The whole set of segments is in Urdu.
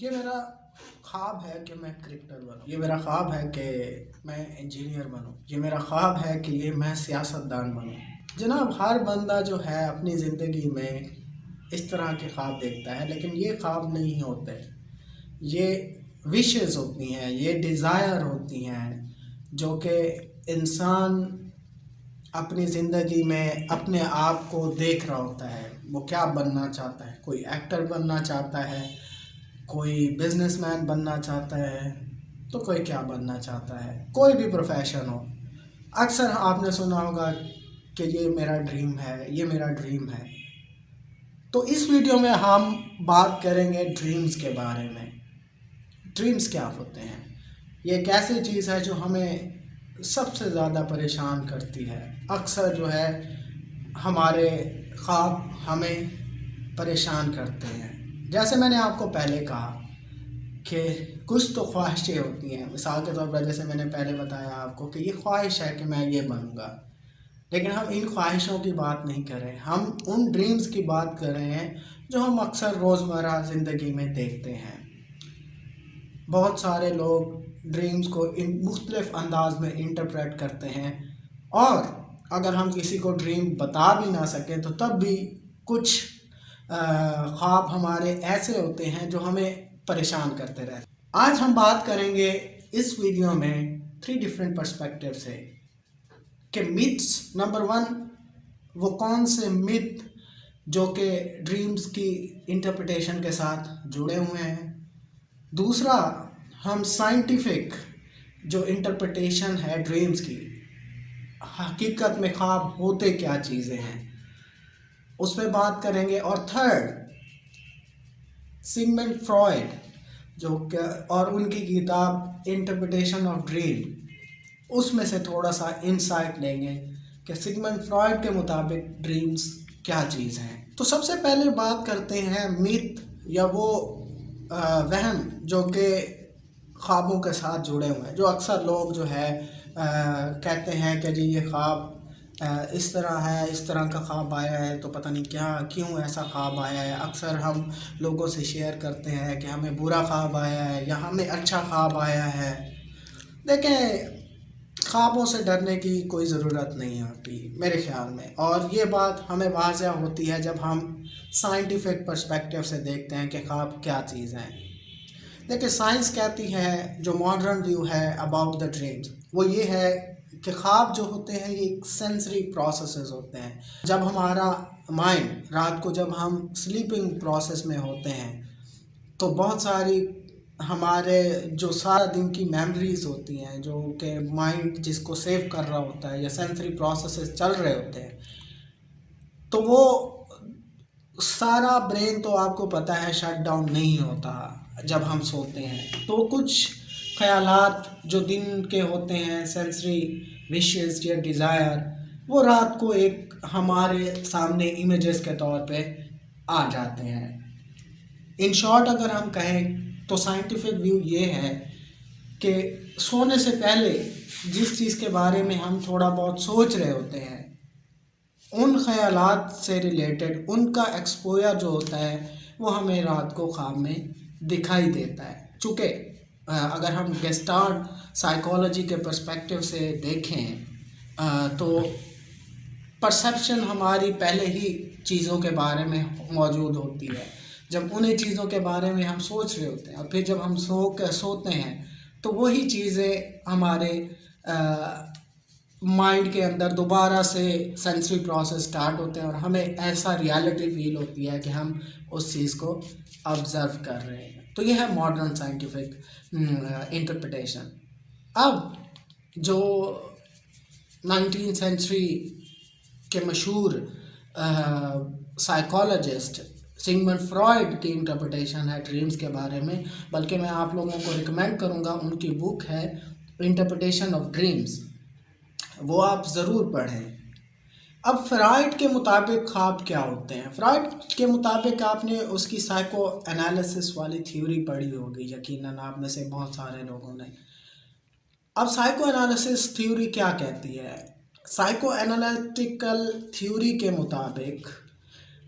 یہ میرا خواب ہے کہ میں کرکٹر بنوں، یہ میرا خواب ہے کہ میں انجینئر بنوں، یہ میرا خواب ہے کہ میں سیاست دان بنوں۔ جناب، ہر بندہ جو ہے اپنی زندگی میں اس طرح کے خواب دیکھتا ہے، لیکن یہ خواب نہیں ہوتے، یہ وشز ہوتی ہیں، یہ ڈیزائر ہوتی ہیں جو کہ انسان اپنی زندگی میں اپنے آپ کو دیکھ رہا ہوتا ہے۔ وہ کیا بننا چاہتا ہے؟ کوئی ایکٹر بننا چاہتا ہے، کوئی بزنس مین بننا چاہتا ہے، تو کوئی کیا بننا چاہتا ہے، کوئی بھی پروفیشن ہو۔ اکثر آپ نے سنا ہوگا کہ یہ میرا ڈریم ہے، یہ میرا ڈریم ہے۔ تو اس ویڈیو میں ہم بات کریں گے ڈریمز کے بارے میں۔ ڈریمز کیا ہوتے ہیں؟ یہ ایک ایسی چیز ہے جو ہمیں سب سے زیادہ پریشان کرتی ہے۔ اکثر جو ہے ہمارے خواب ہمیں پریشان کرتے ہیں۔ جیسے میں نے آپ کو پہلے کہا کہ کچھ تو خواہشیں ہوتی ہیں، مثال کے طور پر جیسے میں نے پہلے بتایا آپ کو کہ یہ خواہش ہے کہ میں یہ بنوں گا، لیکن ہم ان خواہشوں کی بات نہیں کر رہے، ہم ان ڈریمز کی بات کر رہے ہیں جو ہم اکثر روزمرہ زندگی میں دیکھتے ہیں۔ بہت سارے لوگ ڈریمز کو مختلف انداز میں انٹرپریٹ کرتے ہیں، اور اگر ہم کسی کو ڈریم بتا بھی نہ سکیں تو تب بھی کچھ خواب ہمارے ایسے ہوتے ہیں جو ہمیں پریشان کرتے رہتے ہیں۔ آج ہم بات کریں گے اس ویڈیو میں 3 ڈیفرنٹ پرسپیکٹیو سے کہ میتھس نمبر 1 وہ کون سے میتھ جو کہ ڈریمز کی انٹرپریٹیشن کے ساتھ جڑے ہوئے ہیں، دوسرا ہم سائنٹیفک جو انٹرپریٹیشن ہے ڈریمز کی، حقیقت میں خواب ہوتے کیا چیزیں ہیں، اس پہ بات کریں گے، اور تھرڈ سگمنڈ فرائڈ جو کہ اور ان کی کتاب انٹرپریٹیشن آف ڈریم، اس میں سے تھوڑا سا انسائٹ لیں گے کہ سگمنڈ فرائڈ کے مطابق ڈریمز کیا چیز ہیں۔ تو سب سے پہلے بات کرتے ہیں میتھ یا وہ وہم جو کہ خوابوں کے ساتھ جڑے ہوئے ہیں، جو اکثر لوگ جو ہے کہتے ہیں کہ جی یہ خواب اس طرح ہے، اس طرح کا خواب آیا ہے، تو پتہ نہیں کیوں ایسا خواب آیا ہے۔ اکثر ہم لوگوں سے شیئر کرتے ہیں کہ ہمیں برا خواب آیا ہے یا ہمیں اچھا خواب آیا ہے۔ دیکھیں، خوابوں سے ڈرنے کی کوئی ضرورت نہیں ہوتی میرے خیال میں، اور یہ بات ہمیں واضح ہوتی ہے جب ہم سائنٹیفک پرسپیکٹیو سے دیکھتے ہیں کہ خواب کیا چیز ہیں۔ دیکھیں، سائنس کہتی ہے، جو ماڈرن ویو ہے اباؤٹ دا ڈریمز، وہ یہ ہے کہ خواب جو ہوتے ہیں یہ ایک سینسری پروسیسز ہوتے ہیں۔ جب ہمارا مائنڈ رات کو جب ہم سلیپنگ پروسیس میں ہوتے ہیں تو بہت ساری ہمارے جو سارا دن کی میموریز ہوتی ہیں، جو کہ مائنڈ جس کو سیو کر رہا ہوتا ہے یا سینسری پروسیسز چل رہے ہوتے ہیں، تو وہ سارا برین تو آپ کو پتہ ہے شٹ ڈاؤن نہیں ہوتا جب ہم سوتے ہیں، تو کچھ خیالات جو دن کے ہوتے ہیں، سینسری وشز یا ڈیزائر، وہ رات کو ایک ہمارے سامنے امیجز کے طور پہ آ جاتے ہیں۔ ان شارٹ اگر ہم کہیں تو سائنٹیفک ویو یہ ہے کہ سونے سے پہلے جس چیز کے بارے میں ہم تھوڑا بہت سوچ رہے ہوتے ہیں، ان خیالات سے ریلیٹڈ ان کا ایکسپوئر جو ہوتا ہے وہ ہمیں رات کو خواب میں دکھائی دیتا ہے۔ چونکہ اگر ہم گیسٹارٹ سائیکالوجی کے پرسپیکٹیو سے دیکھیں تو پرسیپشن ہماری پہلے ہی چیزوں کے بارے میں موجود ہوتی ہے۔ جب انہیں چیزوں کے بارے میں ہم سوچ رہے ہوتے ہیں اور پھر جب ہم سوتے ہیں تو وہی چیزیں ہمارے مائنڈ کے اندر دوبارہ سے سینسری پروسیس سٹارٹ ہوتے ہیں، اور ہمیں ایسا ریالٹی فیل ہوتی ہے کہ ہم اس چیز کو آبزرو کر رہے ہیں۔ تو یہ ہے ماڈرن سائنٹیفک انٹرپریٹیشن۔ اب جو 19 سینچری کے مشہور سائیکالوجسٹ سگمنڈ فرائڈ کی انٹرپریٹیشن ہے ڈریمز کے بارے میں، بلکہ میں آپ لوگوں کو ریکمینڈ کروں گا، ان کی بک ہے انٹرپریٹیشن آف ڈریمز، وہ آپ ضرور پڑھیں۔ اب فرائڈ کے مطابق خواب کیا ہوتے ہیں؟ فرائڈ کے مطابق آپ نے اس کی سائیکو انالیسس والی تھیوری پڑھی ہوگی، یقیناً آپ میں سے بہت سارے لوگوں نے۔ اب سائیکو انالیسس تھیوری کیا کہتی ہے؟ سائیکو انالیٹیکل تھیوری کے مطابق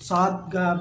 7